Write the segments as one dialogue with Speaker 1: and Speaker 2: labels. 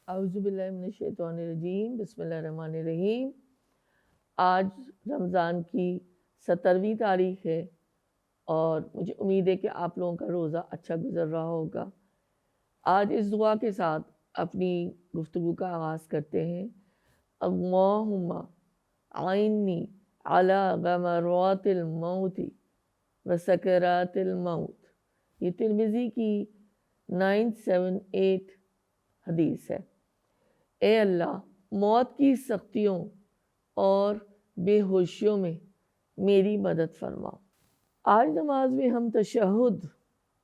Speaker 1: अऊज़ुबिल्लाहिमिनश्शैतानिर्रजीम बिस्मिल्लाहिर्रहमानिर्रहीम। आज रमज़ान की 17वीं तारीख़ है और मुझे उम्मीद है कि आप लोगों का रोज़ा अच्छा गुज़र रहा होगा। आज इस दुआ के साथ अपनी गुफ्तगू का आगाज़ करते हैं। अल्लाहुम्मा आइन्नी अला गमरातिल मौति व सकरातिल मौत। ये तिर्मिज़ी की 978 हदीस है। ए अल्लाह, मौत की सख्तियों और बेहोशियों में मेरी मदद फरमा। आज नमाज में हम तशहुद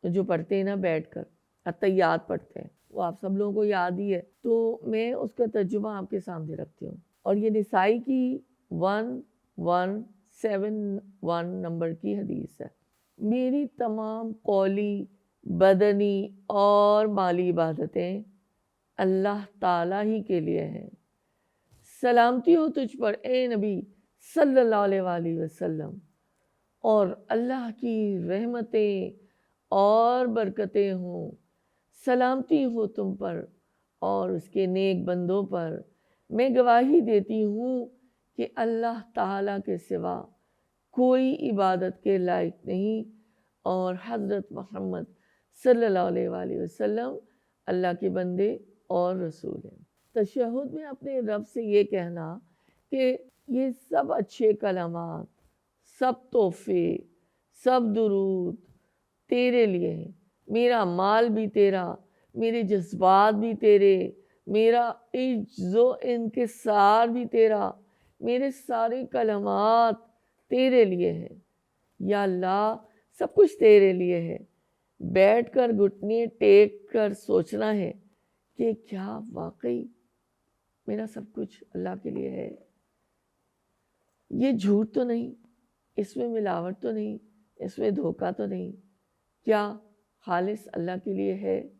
Speaker 1: जो पढ़ते हैं ना, बैठकर अत्तहियात पढ़ते हैं, वो आप सब लोगों को याद ही है, तो मैं उसका तर्जुमा आपके सामने रखती हूँ। और ये निसाई की 1171 नंबर की हदीस है। मेरी तमाम कौली, बदनी और माली इबादतें अल्लाह ताला ही के लिए हैं। सलामती हो तुझ पर ए नबी सल्लल्लाहु अलैहि वसल्लम, और अल्लाह की रहमतें और बरकतें हों। सलामती हो तुम पर और उसके नेक बंदों पर। मैं गवाही देती हूँ कि अल्लाह ताला के सिवा कोई इबादत के लायक नहीं, और हज़रत मोहम्मद सल्लल्लाहु अलैहि वसल्लम अल्लाह के बंदे और रसूल हैं। तशहुद में अपने रब से ये कहना कि ये सब अच्छे कलमात, सब तोहफे, सब दुरूद तेरे लिए हैं। मेरा माल भी तेरा, मेरे जज्बात भी तेरे, मेरा इज्जो इनकिसार भी तेरा, मेरे सारे कलमात तेरे लिए हैं। या अल्लाह, सब कुछ तेरे लिए है। बैठकर घुटने टेक कर सोचना है कि क्या वाकई मेरा सब कुछ अल्लाह के लिए है। ये झूठ तो नहीं, इसमें मिलावट तो नहीं, इसमें धोखा तो नहीं, क्या खालिस अल्लाह के लिए है?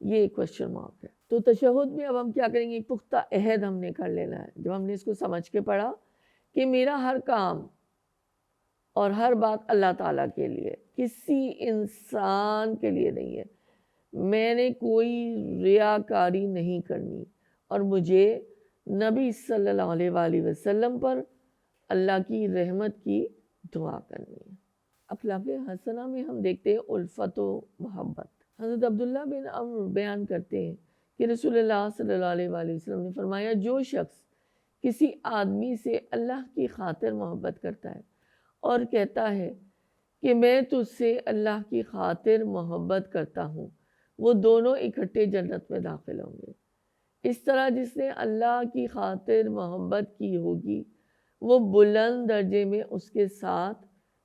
Speaker 1: ये एक क्वेश्चन मार्क है। तो तशहुद में अब हम क्या करेंगे, एक पुख्ता अहद हमने कर लेना है। जब हमने इसको समझ के पढ़ा कि मेरा हर काम और हर बात अल्लाह ताला के लिए, किसी इंसान के लिए नहीं है। मैंने कोई रियाकारी नहीं करनी, और मुझे नबी सल्लल्लाहु अलैहि वसल्लम पर अल्लाह की रहमत की दुआ करनी है। अखलाक़े हसना में हम देखते हैं उल्फत व मोहब्बत। हज़रत अब्दुल्ला बिन अम्र बयान करते हैं कि रसूलुल्लाह सल्लल्लाहु अलैहि वसल्लम ने फरमाया, जो शख्स किसी आदमी से अल्लाह की खातिर मोहब्बत करता है और कहता है कि मैं तुझसे अल्लाह की खातिर मोहब्बत करता हूँ, वो दोनों इकट्ठे जन्नत में दाखिल होंगे। इस तरह जिसने अल्लाह की खातिर मोहब्बत की होगी, वो बुलंद दर्जे में उसके साथ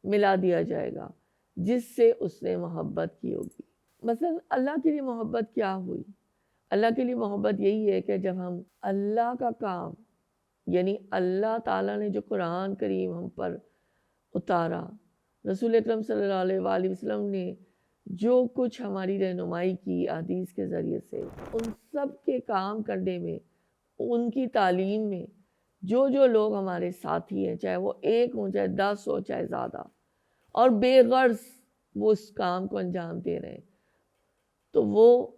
Speaker 1: मिला दिया जाएगा जिससे उसने मोहब्बत की होगी। मसलन अल्लाह के लिए मोहब्बत क्या हुई? अल्लाह के लिए मोहब्बत यही है कि जब हम अल्लाह का काम, यानी अल्लाह ताला ने जो कुरान करीम हम पर उतारा, रसूल अकरम सल्लल्लाहु अलैहि वसल्लम ने जो कुछ हमारी रहनुमाई की हदीस के ज़रिए से, उन सब के काम करने में, उनकी तालीम में जो जो लोग हमारे साथी हैं, चाहे वो एक हो, चाहे 10 हो, चाहे ज़्यादा, और बेगर्ज़ वो उस काम को अंजाम दे रहे हैं, तो वो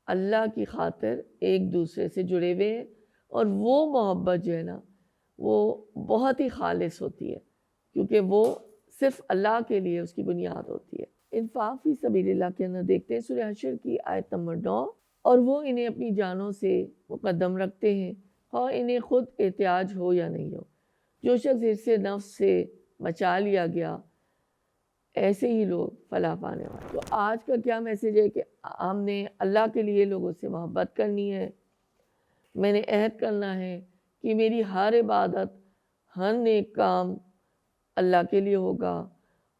Speaker 1: अल्लाह की खातिर एक दूसरे से जुड़े हुए हैं। और वो मोहब्बत जो है ना, वो बहुत ही खालिस होती है, क्योंकि वो सिर्फ अल्लाह के लिए उसकी बुनियाद होती है। इन्फाक फी सबीलिल्लाह के अंदर देखते हैं सूरह हशर की आयत नंबर 9, और वो इन्हें अपनी जानों से मुकद्दम रखते हैं, और इन्हें खुद एहतियाज हो या नहीं हो। जो शख्स इससे नफ्स से बचा लिया गया, ऐसे ही लोग फलाह पाने वाले। तो आज का क्या मैसेज है कि हमने अल्लाह के लिए लोगों से मोहब्बत करनी है। मैंने अहद करना है कि मेरी हर इबादत, हर नेक काम अल्लाह के लिए होगा।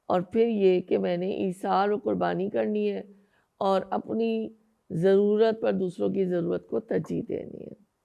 Speaker 1: और फिर ये कि मैंने ईसार और कुर्बानी करनी है, और अपनी ज़रूरत पर दूसरों की ज़रूरत को तरजीह देनी है।